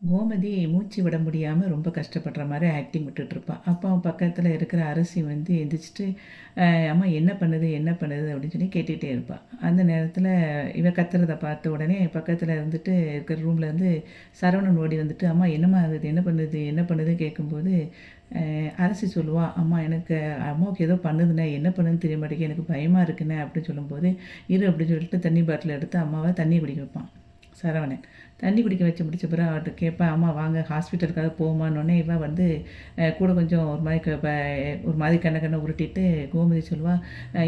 கோமதி மூச்சு விட முடியாமல் ரொம்ப கஷ்டப்படுற மாதிரி ஆக்டிங் விட்டுட்ருப்பா. அப்போ அவன் பக்கத்தில் இருக்கிற அரசி வந்து எந்திரிச்சிட்டு, அம்மா என்ன பண்ணுது என்ன பண்ணுது அப்படின்னு சொல்லி கேட்டுகிட்டே இருப்பாள். அந்த நேரத்தில் இவ கத்துறத பார்த்த உடனே பக்கத்தில் இருந்துட்டு இருக்கிற ரூமில் இருந்து சரவணன் ஓடி வந்துட்டு, அம்மா என்னம்மா ஆகுது என்ன பண்ணுது என்ன பண்ணுதுன்னு கேட்கும்போது, அரசி சொல்லுவா, அம்மா எனக்கு அம்மாவுக்கு ஏதோ பண்ணுதுண்ணே, என்ன பண்ணுதுன்னு தெரிய மாட்டேங்குது, எனக்கு பயமாக இருக்குண்ணே அப்படின்னு சொல்லும்போது, இரு அப்படின்னு சொல்லிட்டு தண்ணி பாட்டில் எடுத்து அம்மாவை தண்ணி குடிக்க வைப்பான் சரவணன். தண்ணி குடிக்க வச்சு முடிச்ச பிறகு அவர்கிட்ட கேட்பேன், அம்மா வாங்க ஹாஸ்பிட்டலுக்காக போமான்னொடனே இவன் வந்து கூட கொஞ்சம் ஒரு மாதிரி ஒரு மாதிரி கண்ணை கண்ணை உருட்டிட்டு கோமதி சொல்லுவா,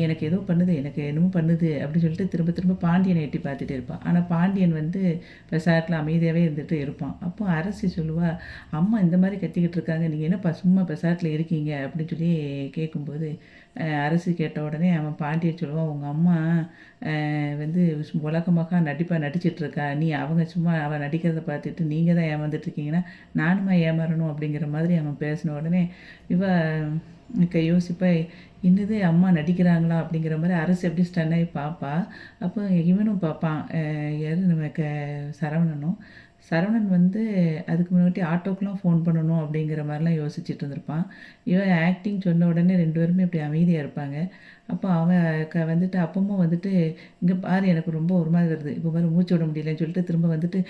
எனக்கு ஏதோ பண்ணுது எனக்கு என்னமோ பண்ணுது அப்படின்னு சொல்லிட்டு திரும்ப திரும்ப பாண்டியனை எட்டி பார்த்துட்டே இருப்பான். ஆனால் பாண்டியன் வந்து பெசாட்டில் அமைதியாகவே இருந்துட்டு இருப்பான். அப்போ அரசி சொல்லுவா, அம்மா இந்த மாதிரி கத்திக்கிட்டு இருக்காங்க, நீங்கள் என்னப்பா சும்மா பெசாட்டில் இருக்கீங்க அப்படின்னு சொல்லி கேட்கும்போது, அரசி கேட்ட உடனே அவன் பாண்டியன் சொல்லுவான், உங்கள் அம்மா வந்து உலகமாக நடிச்சிட்ருக்கா, நீ அவங்க சும்மா அவள் நடிக்கிறத பார்த்துட்டு நீங்கள் தான் ஏமாந்துட்டுருக்கீங்கன்னா நானுமா ஏமாறணும் அப்படிங்கிற மாதிரி அவன் பேசின உடனே இவ யோசிப்பா, என்னது அம்மா நடிக்கிறாங்களா அப்படிங்கிற மாதிரி அரசு எப்படி ஸ்டன் ஆகி பார்ப்பா. அப்போ இவனும் பார்ப்பான், யார் நம்ம சரவணனும். சரவணன் வந்து அதுக்கு முன்னாடி ஆட்டோக்கெலாம் ஃபோன் பண்ணணும் அப்படிங்கிற மாதிரிலாம் யோசிச்சுட்டு இருந்திருப்பான். இவன் ஆக்டிங் சொன்ன உடனே 2 பேருமே இப்படி அமைதியாக இருப்பாங்க. அப்போ அவன் வந்துட்டு அப்பமும் வந்துட்டு, இங்கே பாரு எனக்கு ரொம்ப ஒரு மாதிரி வருது, இப்போ பாரு மூச்சு விட முடியலன்னு சொல்லிட்டு திரும்ப வந்துட்டு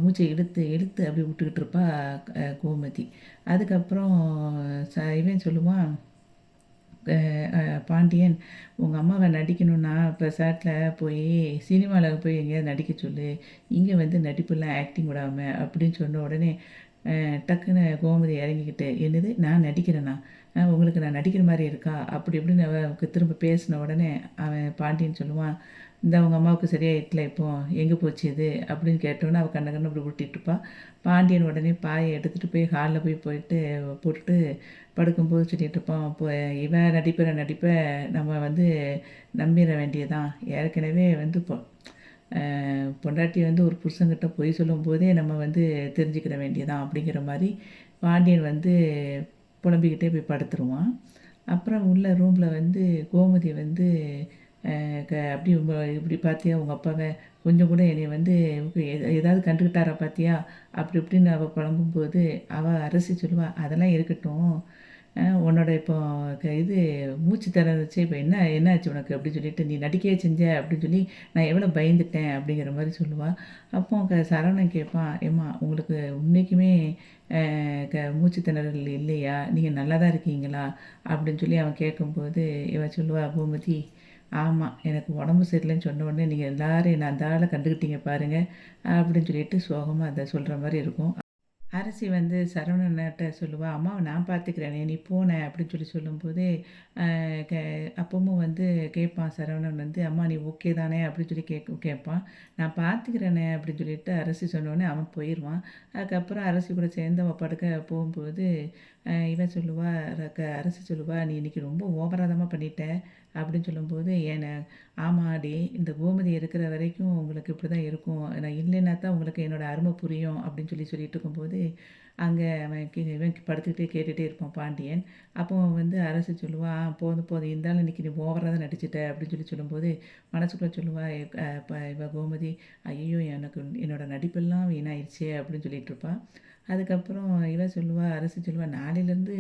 மூச்சை இழுத்து இழுத்து அப்படி விட்டுக்கிட்டு இருப்பா கோமதி. அதுக்கப்புறம் இவன் சொல்லுவான், பாண்டியன், உங்கள் அம்மாவை நடிக்கணும்னா இப்போ சேட்டில் போய் சினிமாவில் போய் எங்கேயாவது நடிக்க சொல்லு, இங்கே வந்து நடிப்புலாம் ஆக்டிங் விடாமல் அப்படின்னு சொன்ன உடனே டக்குன்னு கோமதி இறங்கிக்கிட்டு, என்னது நான் நடிக்கிறேன்னா, உங்களுக்கு நான் நடிக்கிற மாதிரி இருக்கா அப்படி இப்படின்னு அவனுக்கு திரும்ப பேசின உடனே அவன் பாண்டியன் சொல்லுவான், இந்த அவங்க அம்மாவுக்கு சரியாயிட்டல இப்போ எங்கே போச்சு இது அப்படின்னு கேட்டோன்னே அவள் கண்ண கண்ணு அப்படி விட்டுட்டுருப்பா. பாண்டியன் உடனே பாயை எடுத்துகிட்டு போய் ஹாலில் போயிட்டு போட்டுட்டு படுக்கும்போது சொல்லிட்டு இருப்பான், இப்போ இவன் நடிப்பை நம்ம வந்து நம்பிட வேண்டியதான், ஏற்கனவே வந்து பொண்டாட்டி வந்து ஒரு புருஷன்கிட்ட பொய் சொல்லும்போதே நம்ம வந்து தெரிஞ்சுக்கிட வேண்டியதான் அப்படிங்கிற மாதிரி பாண்டியன் வந்து புலம்பிக்கிட்டே போய் படுத்துருவான். அப்புறம் உள்ள ரூமில் வந்து கோமதி வந்து அப்படி இப்படி பார்த்தியா உங்கள் அப்பாவை, கொஞ்சம் கூட என்னை வந்து ஏதாவது கண்டுக்கிட்டாரா பார்த்தியா அப்படி இப்படின்னு அவள் புலம்பும்போது அவள் அரசி சொல்லுவா, அதெல்லாம் இருக்கட்டும், உன்னோட இப்போ இது மூச்சு திணறுச்சு, இப்போ என்னாச்சு உனக்கு அப்படின்னு சொல்லிட்டு நீ நடிக்கவே செஞ்ச அப்படின்னு சொல்லி நான் எவ்வளோ பயந்துட்டேன் அப்படிங்கிற மாதிரி சொல்லுவாள். அப்போ சரவணன் கேட்பான், ஏம்மா உங்களுக்கு உண்மைக்குமே மூச்சு திணறல் இல்லையா, நீங்கள் நல்லா தான் இருக்கீங்களா அப்படின்னு சொல்லி அவன் கேட்கும்போது இவன் சொல்லுவா, பூமதி, ஆமாம் எனக்கு உடம்பு சரியில்லைன்னு சொன்ன உடனே நீங்கள் எல்லோரும் என்னை அந்த ஆளை கண்டுக்கிட்டீங்க பாருங்கள் அப்படின்னு சொல்லிட்டு சோகமாக அதை சொல்கிற மாதிரி இருக்கும். அரசி வந்து சரவணன்கிட்ட சொல்லுவா, அம்மாவை நான் பார்த்துக்கிறேனே நீ போன அப்படின்னு சொல்லி சொல்லும்போதே கே அப்பவும் வந்து கேட்பான் சரவணன் வந்து, அம்மா நீ ஓகே தானே அப்படின்னு சொல்லி கேட்பான். நான் பார்த்துக்கிறேனே அப்படின்னு சொல்லிட்டு அரசி சொன்னோடனே அவன் போயிடுவான். அதுக்கப்புறம் அரசி கூட சேர்ந்து அவன் படுக்க போகும்போது இவன் சொல்லுவா, அரசி சொல்லுவா, நீ இன்றைக்கி ரொம்ப ஓவராதமாக பண்ணிட்ட அப்படின்னு சொல்லும்போது, ஆமாடி இந்த கோமதி இருக்கிற வரைக்கும் உங்களுக்கு இப்படி தான் இருக்கும், நான் இல்லைன்னா தான் உங்களுக்கு என்னோடய அருமை புரியும் அப்படின்னு சொல்லிட்டு இருக்கும்போது அங்கே அவன் இவன் படுத்துக்கிட்டே கேட்டுகிட்டே இருப்பான் பாண்டியன். அப்போ வந்து அரசி சொல்லுவா, போதும் போதும் இருந்தாலும் இன்றைக்கி நீ ஓவராக தான் நடிச்சிட்ட அப்படின்னு சொல்லும்போது மனசுக்குள்ளே சொல்லுவா, இவ கோமதி, ஐயோ எனக்கு என்னோடய நடிப்பெல்லாம் வீணாயிடுச்சே அப்படின்னு சொல்லிட்டு இருப்பாள். அதுக்கப்புறம் இவன் சொல்லுவா, அரசி சொல்லுவா, நாளையிலேருந்து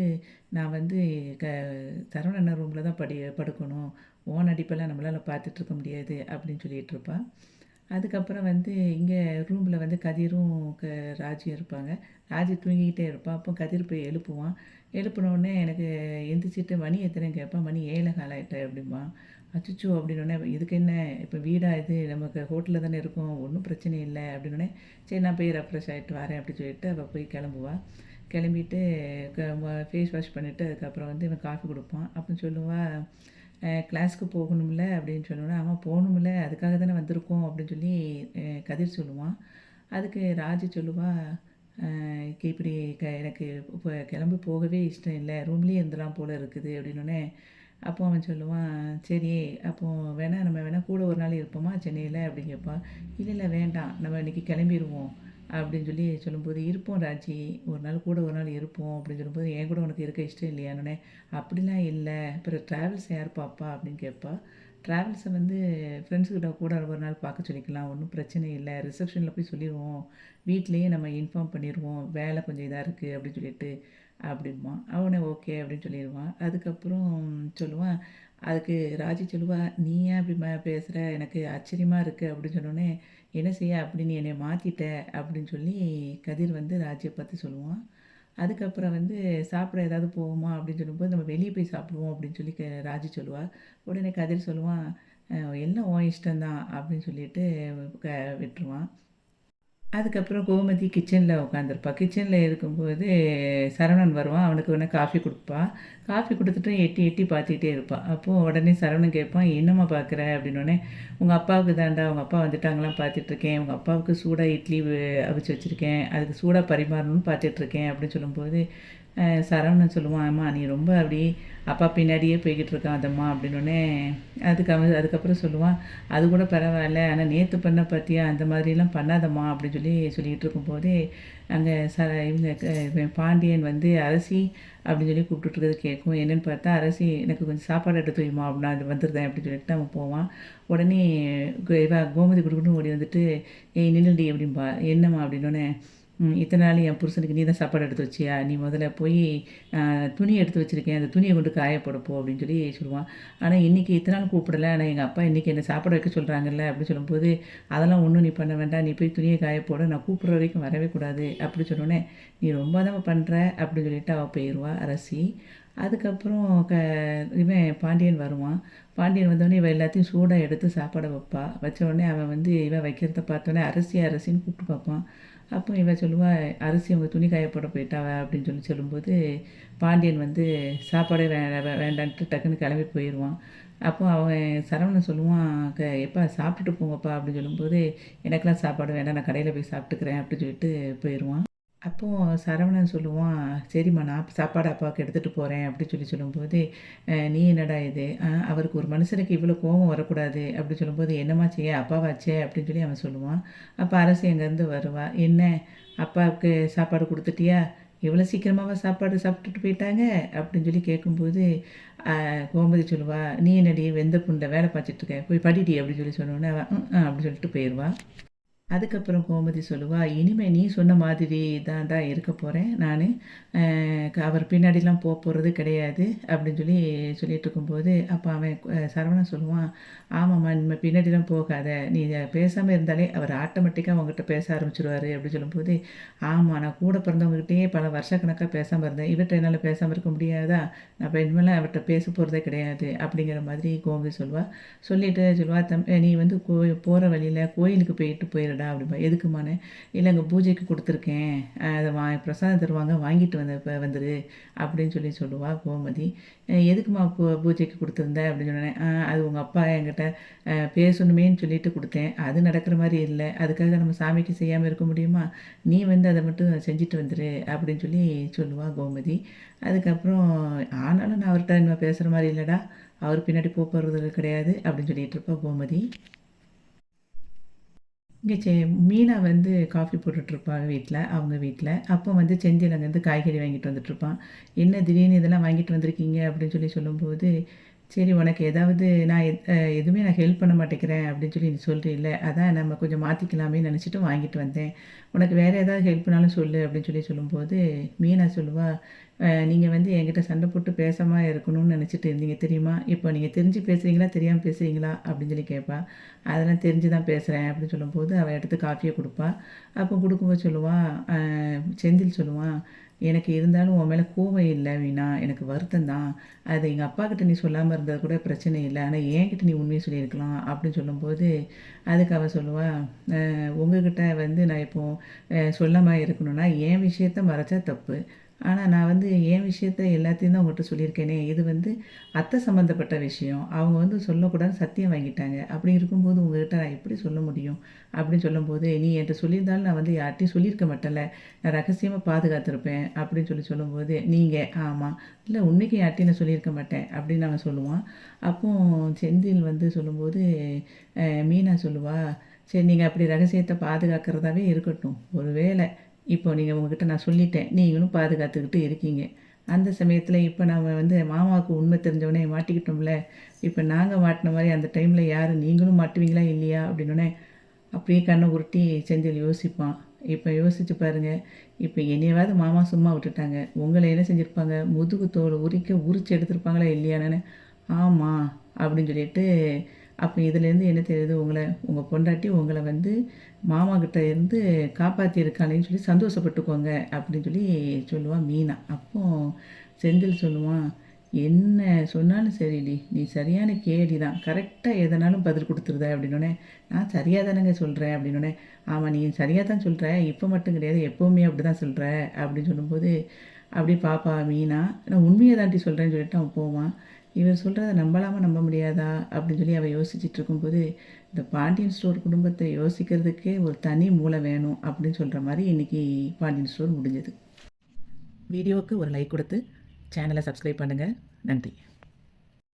நான் வந்து சரவண ரூமில் தான் படுக்கணும், ஓன் நடிப்பெல்லாம் நம்மளால் பார்த்துட்ருக்க முடியாது அப்படின்னு சொல்லிகிட்டு இருப்பாள். அதுக்கப்புறம் வந்து இங்கே ரூமில் வந்து கதிரும் ராஜியும் இருப்பாங்க. ராஜி தூங்கிக்கிட்டே இருப்பாள். அப்போ கதிர் போய் எழுப்புவான். எழுப்பினோடனே எனக்கு எந்திரிச்சிட்டு மணி எத்தனைன்னு கேட்பான். மணி 7:15 ஆயிட்டு அப்படிம்பான். அச்சச்சோ அப்படின்னோடனே, இதுக்கு என்ன இப்போ வீடா இது, நமக்கு ஹோட்டலில் தானே இருக்கும், ஒன்றும் பிரச்சனை இல்லை அப்படின்னோடனே, சரி நான் போய் ரெஃப்ரெஷ் ஆகிட்டு வரேன் அப்படின்னு சொல்லிட்டு அவள் போய் கிளம்புவாள். கிளம்பிட்டு ஃபேஸ் வாஷ் பண்ணிவிட்டு அதுக்கப்புறம் வந்து இவன் காஃபி கொடுப்பான். அப்படின்னு சொல்லுவாள், கிளாஸ்க்கு போகணும்ல அப்படின்னு சொன்னோன்னே, அவன் போகணும்ல அதுக்காக தானே வந்திருக்கோம் அப்படின்னு சொல்லி கதிர் சொல்லுவான். அதுக்கு ராஜி சொல்லுவா, இப்படி எனக்கு இப்போ கிளம்பி போகவே இஷ்டம் இல்லை, ரூம்லேயே இருந்துலாம் போல் இருக்குது அப்படின்னோடனே, அப்போ அவன் சொல்லுவான், சரி அப்போது நம்ம வேணால் கூட ஒரு நாள் இருப்போமா சென்னையில் அப்படின்னு கேட்பான். இல்லை இல்லை வேண்டாம், நம்ம இன்றைக்கி கிளம்பிடுவோம் அப்படின்னு சொல்லி சொல்லும்போது, இருப்போம் ராஜி, ஒரு நாள் கூட ஒரு நாள் இருப்போம் அப்படின்னு சொல்லும்போது, என் கூட உனக்கு இருக்க இஷ்டம் இல்லையானோடனே, அப்படிலாம் இல்லை, அப்புறம் ட்ராவல்ஸ் யார் பாப்பா அப்படின்னு கேட்பா. ட்ராவல்ஸை வந்து ஃப்ரெண்ட்ஸுக்கிட்ட கூட ஒரு நாள் பார்க்க சொல்லிக்கலாம், ஒன்றும் பிரச்சனை இல்லை, ரிசப்ஷனில் போய் சொல்லிடுவோம், வீட்லேயே நம்ம இன்ஃபார்ம் பண்ணிடுவோம், வேலை கொஞ்சம் இதாக இருக்குது அப்படின்னு சொல்லிட்டு அப்படிம்பான். அவனே ஓகே அப்படின்னு சொல்லிடுவான். அதுக்கப்புறம் சொல்லுவான், அதுக்கு ராஜி சொல்லுவா, நீ ஏன் அப்படி பேசுகிற, எனக்கு ஆச்சரியமாக இருக்குது அப்படின்னு சொன்னோடனே, என்ன செய்ய அப்படி நீ என்னை மாற்றிட்ட அப்படின்னு சொல்லி கதிர் வந்து ராஜியை பார்த்து சொல்லுவான். அதுக்கப்புறம் வந்து சாப்பிட ஏதாவது போவோமா அப்படின்னு சொல்லும்போது, நம்ம வெளியே போய் சாப்பிடுவோம் அப்படின்னு சொல்லி ராஜி சொல்லுவா. உடனே கதிர் சொல்லுவான், எல்லாம் உன் இஷ்டம் தான் அப்படின்னு சொல்லிட்டு க விட்டுருவான். அதுக்கப்புறம் கோமதி கிச்சனில் உட்காந்துருப்பா. கிச்சனில் இருக்கும்போது சரவணன் வருவான். அவனுக்கு உடனே காஃபி கொடுப்பா. காஃபி கொடுத்துட்டு எட்டி எட்டி பார்த்துக்கிட்டே இருப்பாள். அப்போது உடனே சரவணன் கேட்பான், என்னம்மா பார்க்குற அப்படின்னோடனே, உங்கள் அப்பாவுக்கு தாண்டா, உங்கள் அப்பா வந்துட்டாங்களாம் பார்த்துட்ருக்கேன், உங்கள் அப்பாவுக்கு சூடாக இட்லி அவிச்சு வச்சுருக்கேன், அதுக்கு சூடாக பரிமாறணும்னு பார்த்துட்ருக்கேன் அப்படின்னு சொல்லும்போது சரவணன் சொல்லுவான், அம்மா நீ ரொம்ப அப்படி அப்பா பின்னாடியே போய்கிட்டு இருக்கான் அதம்மா அப்படின்னோடனே, அதுக்கப்புறம் சொல்லுவான், அது கூட பரவாயில்ல, ஆனால் நேற்று பண்ண பார்த்தியா அந்த மாதிரிலாம் பண்ணாதம்மா அப்படின்னு சொல்லிக்கிட்டு இருக்கும்போதே அங்கே இவன் பாண்டியன் வந்து அரசி அப்படின்னு சொல்லி கூப்பிட்டுருக்கிறது கேட்கும். என்னென்னு பார்த்தா, அரசி எனக்கு கொஞ்சம் சாப்பாடு எடுத்து வைமா அப்படின்னா அது வந்துடுதேன் அப்படின்னு சொல்லிட்டு அவன் போவான். உடனே கோமதி குடுக்குன்னு ஓடி வந்துட்டு, ஏய் நில்லுடி அப்படின்பா. என்னம்மா அப்படின்னோடனே, இத்தனை நாள் என் புருஷனுக்கு நீ தான் சாப்பாடு எடுத்து வச்சியா, நீ முதல்ல போய் துணி எடுத்து வச்சுருக்கேன், அந்த துணியை கொண்டு காய போடப்போ அப்படின்னு சொல்லி சொல்லுவான். ஆனால் இன்றைக்கி இத்தனை நாள் கூப்பிடலை, ஆனால் எங்கள் அப்பா இன்றைக்கி என்னை சாப்பாடு வைக்க சொல்கிறாங்கல்ல அப்படின்னு சொல்லும்போது, அதெல்லாம் ஒன்றும் நீ பண்ண வேண்டாம், நீ போய் துணியை காய போட, நான் கூப்பிட்ற வரைக்கும் வரவே கூடாது அப்படி சொன்னோடனே, நீ ரொம்ப தான் பண்ணுற அப்படின்னு சொல்லிட்டு அவள் போயிடுவா அரசி. அதுக்கப்புறம் இவன் பாண்டியன் வருவான். பாண்டியன் வந்தோடனே இவன் எல்லாத்தையும் சூடாக எடுத்து சாப்பாடை வைப்பா. வச்ச உடனே அவன் வந்து இவன் வைக்கிறத பார்த்தோன்னே அரசின்னு கூப்பிட்டு பார்ப்பான். அப்போ இவன் சொல்லுவா, அரிசி அவங்க துணி காய போட போயிட்டாவ அப்படின்னு சொல்லும்போது, பாண்டியன் வந்து சாப்பாடே வேண்டான்ட்டு டக்குன்னு கிளம்பி போயிடுவான். அப்போ அவன் சரவணன் சொல்லுவான், எப்பா சாப்பிட்டுட்டு போங்கப்பா அப்படின்னு சொல்லும்போது, எனக்கெல்லாம் சாப்பாடு வேண்டாம், நான் கடையில் போய் சாப்பிட்டுக்கிறேன் அப்படின்னு சொல்லிட்டு போயிடுவான். அப்போது சரவணன் சொல்லுவான், சரிம்மா நான் சாப்பாடு அப்பாவுக்கு எடுத்துகிட்டு போகிறேன் அப்படின்னு சொல்லும்போது, நீ என்னடா இது, அவருக்கு ஒரு மனுஷனுக்கு இவ்வளோ கோபம் வரக்கூடாது அப்படி சொல்லும்போது, என்னம்மா செய்ய அப்பாவாச்சே அப்படின்னு சொல்லி அவன் சொல்லுவான். அப்போ அரசு எங்கேருந்து வருவா, என்ன அப்பாவுக்கு சாப்பாடு கொடுத்துட்டியா, இவ்வளோ சீக்கிரமாக சாப்பாடு சாப்பிட்டுட்டு போயிட்டாங்க அப்படின்னு சொல்லி கேட்கும்போது, கோமதி சொல்லுவா, நீ என்னடி வெந்த புண்டை வேலை பார்த்துட்ருக்க, போய் படிடி அப்படின்னு சொன்னோன்னே அவன் அப்படின்னு சொல்லிட்டு போயிடுவான். அதுக்கப்புறம் கோமதி சொல்லுவா, இனிமேல் நீ சொன்ன மாதிரி தான்டா இருக்க போகிறேன் நான், அவர் பின்னாடிலாம் போகிறது கிடையாது அப்படின்னு சொல்லிட்டு இருக்கும்போது, அப்போ அவன் சரவணன் சொல்லுவான், ஆமாம்மா இனிமேல் பின்னாடிலாம் போகாத, நீ பேசாமல் இருந்தாலே அவர் ஆட்டோமேட்டிக்காக அவங்ககிட்ட பேச ஆரம்பிச்சிருவார் அப்படின்னு சொல்லும்போது, ஆமாம் நான் கூட பிறந்தவங்ககிட்டயே பல வருஷக்கணக்காக பேசாமல் இருந்தேன், இவர்கிட்ட என்னால் பேசாமல் இருக்க முடியாதா, நான் இப்போ இனிமேல் அவர்கிட்ட பேச போகிறதே கிடையாது அப்படிங்கிற மாதிரி கோமதி சொல்லுவாள். சொல்லிட்டு சொல்லுவா, நீ வந்து போகிற வழியில் கோயிலுக்கு போயிடுடா அப்படிப்பா. எதுக்குமானே, இல்லை அங்கே பூஜைக்கு கொடுத்துருக்கேன், அதை பிரசாதம் தருவாங்க வாங்கிட்டு வந்துரு அப்படின்னு சொல்லுவா கோமதி. எதுக்குமா பூஜைக்கு கொடுத்துருந்த அப்படின்னு சொன்னேன். அது உங்கள் அப்பா என்கிட்ட பேசணுமேன்னு சொல்லிட்டு கொடுத்தேன், அது நடக்கிற மாதிரி இல்லை, அதுக்காக நம்ம சாமிக்கு செய்யாமல் இருக்க முடியுமா, நீ வந்து அதை மட்டும் செஞ்சுட்டு வந்துரு அப்படின்னு சொல்லுவா கோமதி. அதுக்கப்புறம் ஆனாலும் நான் அவர்கிட்ட இன்னும் பேசுகிற மாதிரி இல்லைடா, அவர் பின்னாடி போகிறது கிடையாது அப்படின்னு சொல்லிட்டு இருப்பா கோமதி. இங்கே மீனா வந்து காஃபி போட்டுட்ருப்பாங்க வீட்டில், அவங்க வீட்டில். அப்போ வந்து செந்தில் அங்கேருந்து காய்கறி வாங்கிட்டு வந்துட்டுருப்பான். என்ன திடீர்னு இதெல்லாம் வாங்கிட்டு வந்திருக்கீங்க அப்படின்னு சொல்லும்போது, சரி உனக்கு ஏதாவது நான் எதுவுமே நான் ஹெல்ப் பண்ண மாட்டேங்கிறேன் அப்படின்னு நீ சொல்கிறீல்ல, அதான் நம்ம கொஞ்சம் மாற்றிக்கலாமே நினச்சிட்டு வாங்கிட்டு வந்தேன், உனக்கு வேறு ஏதாவது ஹெல்ப்னாலும் சொல்லு அப்படின்னு சொல்லும்போது, மீனா சொல்லுவா, நீங்கள் வந்து என்கிட்ட சண்டை போட்டு பேசாமல் இருக்கணும்னு நினச்சிட்டு இருந்தீங்க தெரியுமா, இப்போ நீங்கள் தெரிஞ்சு பேசுகிறீங்களா தெரியாமல் பேசுகிறீங்களா அப்படின்னு கேட்பா. அதெல்லாம் தெரிஞ்சு தான் பேசுகிறேன் அப்படின்னு சொல்லும்போது, அவள் எடுத்து காஃபியை கொடுப்பா. அப்போ கொடுக்கும்போது சொல்லுவான், செந்தில் சொல்லுவான், எனக்கு இருந்தாலும் உன் மேலே கோவம் இல்லை வீணா, எனக்கு வருத்தம் தான், அது எங்கள் அப்பா கிட்ட நீ சொல்லாமல் இருந்தது கூட பிரச்சனை இல்லை, ஆனால் என்கிட்ட நீ உண்மையை சொல்லியிருக்கலாம் அப்படின்னு சொல்லும்போது, அதுக்கு அவள் சொல்லுவாள், உங்ககிட்ட வந்து நான் இப்போது சொல்லாமல் இருக்கணும்னா என் விஷயத்த மறைச்சா தப்பு, ஆனால் நான் வந்து என் விஷயத்த எல்லாத்தையும் தான் உங்கள்கிட்ட சொல்லியிருக்கேனே, இது வந்து அத்தை சம்மந்தப்பட்ட விஷயம், அவங்க வந்து சொல்லக்கூடாதுன்னு சத்தியம் வாங்கிட்டாங்க, அப்படி இருக்கும்போது உங்கள்கிட்ட நான் எப்படி சொல்ல முடியும் அப்படின்னு சொல்லும்போது, நீ என்கிட்ட சொல்லியிருந்தாலும் நான் வந்து யார்கிட்டையும் சொல்லியிருக்க மாட்டேன்ல, நான் ரகசியமாக பாதுகாத்திருப்பேன் அப்படின்னு சொல்லும்போது, நீங்கள் ஆமாம் இல்லை உண்மைக்கு யார்கிட்டையும் நான் சொல்லியிருக்க மாட்டேன் அப்படின்னு அவன் சொல்லுவான். அப்போ செந்தில் வந்து சொல்லும்போது மீனா சொல்லுவா, சரி நீங்கள் அப்படி ரகசியத்தை பாதுகாக்கிறதாவே இருக்கட்டும், ஒரு வேளை இப்போ நீங்கள் உங்ககிட்ட நான் சொல்லிட்டேன், நீங்களும் பாதுகாத்துக்கிட்டு இருக்கீங்க, அந்த சமயத்தில் இப்போ நம்ம வந்து மாமாவுக்கு உண்மை தெரிஞ்சவொடனே மாட்டிக்கிட்டோம்ல, இப்போ நாங்கள் மாட்டின மாதிரி அந்த டைமில் யார் நீங்களும் மாட்டுவீங்களா இல்லையா அப்படின்னோடனே அப்படியே கண்ணை உருட்டி செந்தில் யோசிப்பான். இப்போ யோசிச்சு பாருங்க, இப்போ என்னையவாவது மாமா சும்மா விட்டுட்டாங்க, உங்களை என்ன செஞ்சுருப்பாங்க, முதுகு தோல் உரிச்சு எடுத்திருப்பாங்களா இல்லையானு. ஆமாம் அப்படின்னு சொல்லிட்டு, அப்போ இதுலேருந்து என்ன தெரியுது, உங்கள் பொண்டாட்டி உங்களை வந்து மாமா கிட்ட இருந்து காப்பாற்றியிருக்காளேன்னு சொல்லி சந்தோஷப்பட்டுக்கோங்க அப்படின்னு சொல்லி சொல்லுவான் மீனா. அப்போ செந்தில் சொல்லுவான், என்ன சொன்னாலும் சரிடி, நீ சரியான கேடி தான், கரெக்டாக எதனாலும் பதில் கொடுத்துருத அப்படின்னோடனே, நான் சரியாக தானேங்க சொல்கிறேன் அப்படின்னோடனே, ஆமாம் நீ சரியாக தான் சொல்கிற, இப்போ மட்டும் கிடையாது எப்போவுமே அப்படி தான் சொல்கிற அப்படின்னு சொல்லும்போது, அப்படி பாப்பா மீனா, நான் உண்மையை தாண்டி சொல்கிறேன்னு சொல்லிட்டு அவன் போவான். இவர் சொல்கிறத நம்பலாமா நம்ப முடியாதா அப்படின்னு சொல்லி அவள் யோசிச்சுட்டு இருக்கும்போது, இந்த பாண்டியன் ஸ்டோர் குடும்பத்தை யோசிக்கிறதுக்கே ஒரு தனி மூளை வேணும் அப்படின்னு சொல்கிற மாதிரி இன்றைக்கி பாண்டியன் ஸ்டோர் முடிஞ்சது. வீடியோவுக்கு ஒரு லைக் கொடுத்து சேனலை சப்ஸ்கிரைப் பண்ணுங்கள். நன்றி.